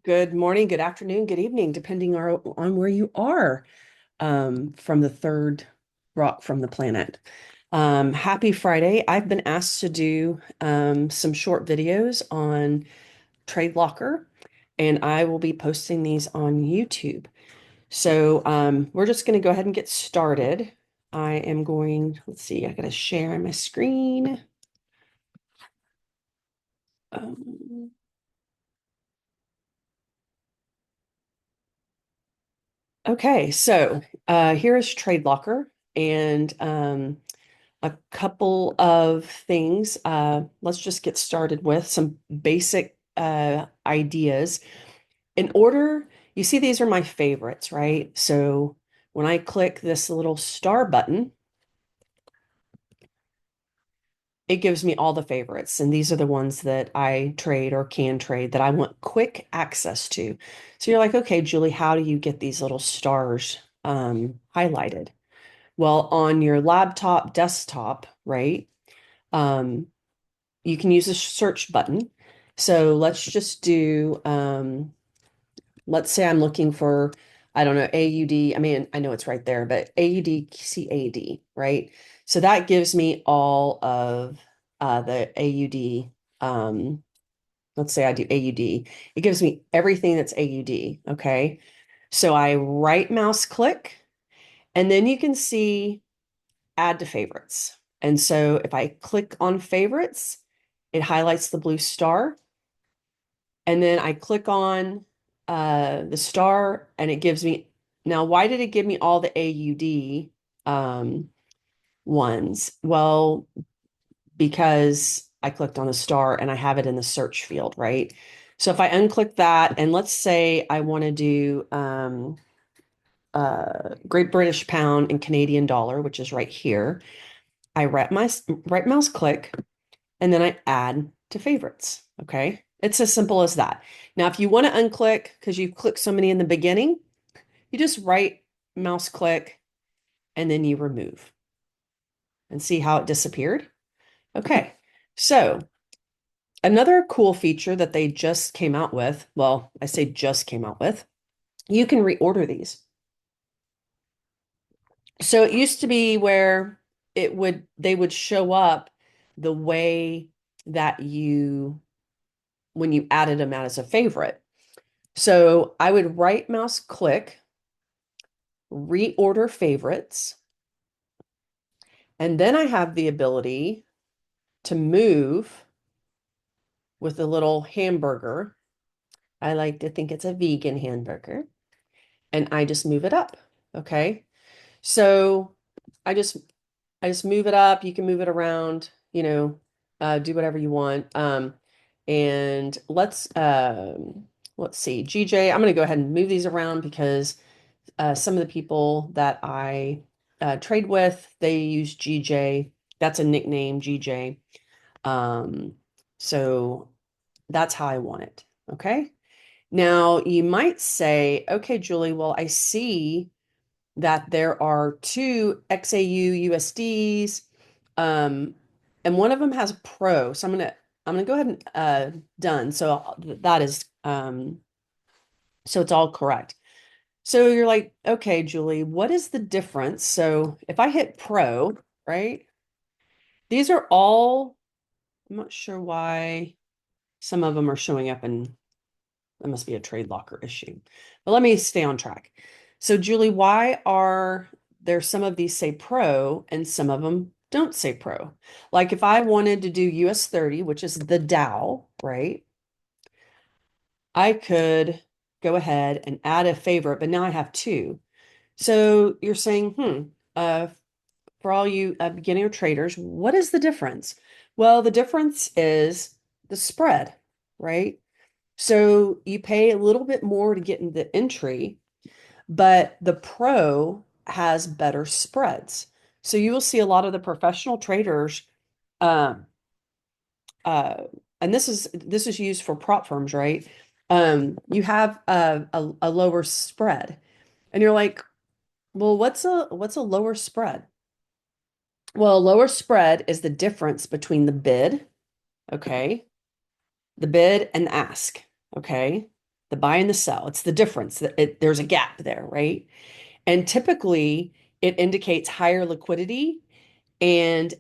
Good morning, good afternoon, good evening, depending on where you are from the third rock from the planet. Happy Friday. I've been asked to do some short videos on TradeLocker, and I will be posting these on YouTube. So we're just going to go ahead and get started. I am going, let's see, I got to share my screen. Um, okay, so here is TradeLocker, and a couple of things. Let's just get started with some basic ideas. In order, you see, these are my favorites, right? So when I click this little star button, it gives me all the favorites. And these are the ones that I trade or can trade that I want quick access to. So you're like, okay, Julie, how do you get these little stars highlighted? Well, on your laptop, desktop, right? Um, you can use the search button. So let's just do, let's say I'm looking for, I don't know, AUD. I mean, I know it's right there, but AUD, right? So that gives me all of the AUD. Let's say I do AUD. It gives me everything that's AUD. Okay. So I right mouse click, and then you can see add to favorites. And so if I click on favorites, it highlights the blue star. And then I click on the star and it gives me, now, why did it give me all the AUD ones? Well, because I clicked on the star and I have it in the search field, right? So if I unclick that, and let's say I want to do Great British Pound and Canadian dollar, which is right here, I right mouse click and then I add to favorites. Okay. It's as simple as that. Now, if you want to unclick because you clicked so many in the beginning, you just right mouse click and then you remove and see how it disappeared. Okay. So another cool feature that they just came out with, well, I say just came out with, you can reorder these. So it used to be where they would show up the way that when you added them out as a favorite. So I would right mouse click, reorder favorites, and then I have the ability to move with a little hamburger. I like to think it's a vegan hamburger, and I just move it up. Okay. So I just I just move it up. You can move it around, do whatever you want. And let's see, GJ, I'm going to go ahead and move these around because some of the people that I trade with, they use GJ. That's a nickname, GJ. Um, so that's how I want it. Okay. Now you might say, okay, Julie, well, I see that there are two XAU USDs, um, and one of them has Pro. So I'm gonna go ahead and done. So that is so it's all correct. So you're like, okay, Julie, what is the difference? So if I hit Pro, right? These are all, I'm not sure why some of them are showing up and that must be a trade locker issue. But let me stay on track. So Julie, why are there some of these say Pro and some of them don't say Pro? Like if I wanted to do US 30, which is the Dow, right? I could go ahead and add a favorite, but now I have two. So you're saying, for all you beginner traders, what is the difference? Well, the difference is the spread, right? So you pay a little bit more to get in the entry, but the pro has better spreads. So you will see a lot of the professional traders, um, uh, and this is used for prop firms, right? You have a lower spread, and you're like, well, what's a lower spread? Well, a lower spread is the difference between the bid, okay, the bid and the ask, okay. the buy and the sell. It's the difference. There's a gap there, right? And typically it indicates higher liquidity and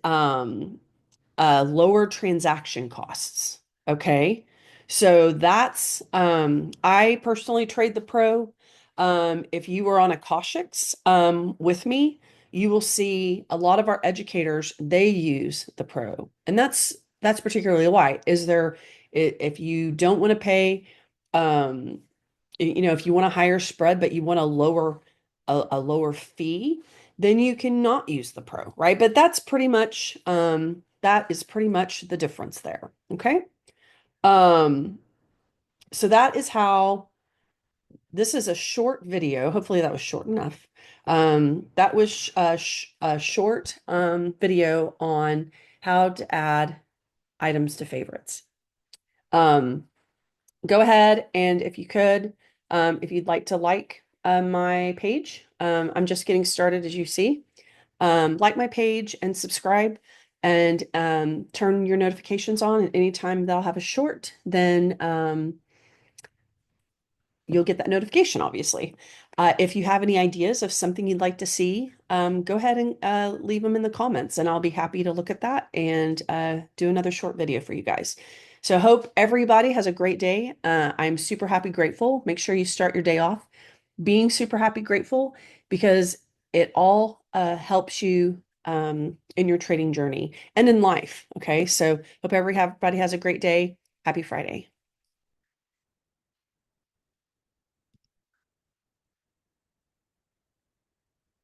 lower transaction costs. Okay. So that's, I personally trade the pro. If you were on a Koshix with me, you will see a lot of our educators, they use the pro. And that's particularly why. If you don't want to pay, um, if you want a higher spread, but you want a lower fee, then you cannot use the pro, right? But that is pretty much the difference there. Okay. Um, so that is how this is a short video. Hopefully that was short enough. That was a short video on how to add items to favorites. Um, Go ahead and if you could, if you'd like my page, I'm just getting started as you see. Like my page and subscribe and turn your notifications on. And anytime they'll have a short, then you'll get that notification, obviously. If you have any ideas of something you'd like to see, go ahead and leave them in the comments, and I'll be happy to look at that and do another short video for you guys. So, hope everybody has a great day. I'm super happy, grateful. Make sure you start your day off being super happy, grateful, because it all helps you in your trading journey and in life. Okay. So, hope everybody has a great day. Happy Friday.